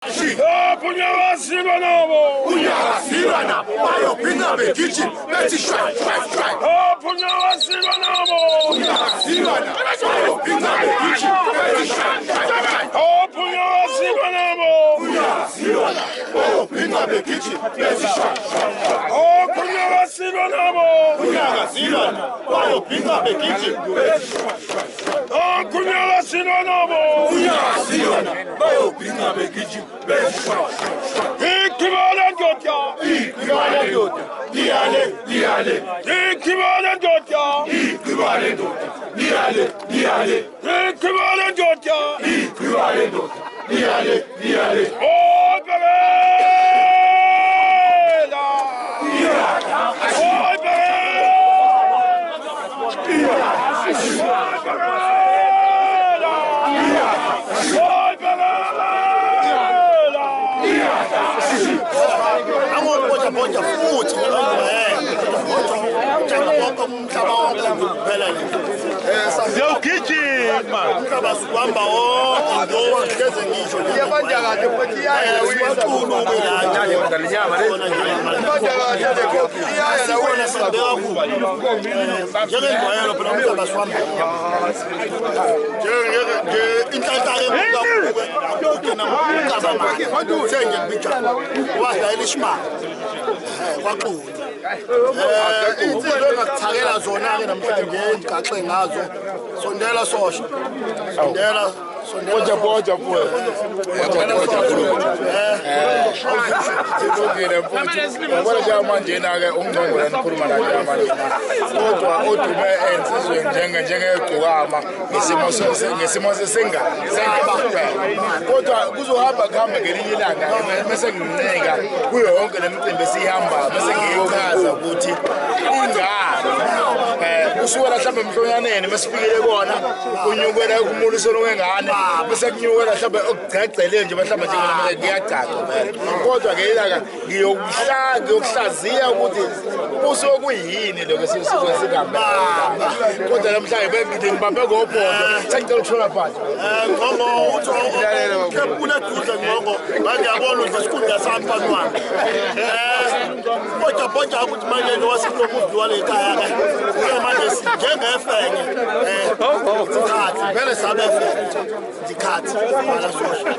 Punyala silwa nabo. Punyala silwa nabo. Bayo pinga bekichi. Beti shwa. Punyala silwa nabo. Punyala silwa nabo. Bayo pinga bekichi. Beti shwa. Punyala silwa nabo. Punyala silwa nabo. Bayo pinga bekichi. Beti shwa. Punyala silwa nabo. Punyala silwa nabo. Bayo pinga bekichi. Beti shwa. Punyala silwa nabo. Punyala silwa nabo. Bayo pinga bekichi. Beti shwa. Ikibalen dotya. Ikibalen dotya. Diale. Ikibalen dotya. Ikibalen dotya. Diale. Ikibalen dotya. Ikibalen dotya. Diale. Bebela. Bonja futhi Ziyogijima. Umhlaba suhamba wonke ngeze ngisho iyabanja kahle futhi iyaya uyisa iyabanja kahle iyaya la uyisa njengengwayelo phela umhlaba suhamba inhlanhla yembuka namhlaba manje senje bicha wadayela ishimanga kwaqulu izinto engakuthakela zona-ke namhlanje engigaxe ngazo sondela sosha boja futhi ngibona njengamanje ke ungqongqo nikhuluma naye manje kodwa odume ensizweni njengegcukama ngesimo sengaba kodwa kuzohamba ngelinye ilanga bese ngincika kuyo yonke lemicimbi esihamba bese ngiyichaza ukuthi ingane kusukela mhlawumbe emhlonyaneni mesifikile kona kunyukela kumulisweni wengane bese kunyukela mhlawumbe okugcegcele nje mhlawumbe nje ngiyacaca kodwa ke ilaka ngiyokuhlaziya ukuthi kusokuyini lokho singamba kodwa namhlanje bengithi ngibambe ngobhodo sengicela ukuthola phansi ngoba uthi kepule duze ngoba ngiyabona ukuthi isikhundla sami phansi bonja ukuthi manje nowasihlomuzi wale ekhaya ke manje njengefenye sikhathi vele sabefenye sikhathi bala sosha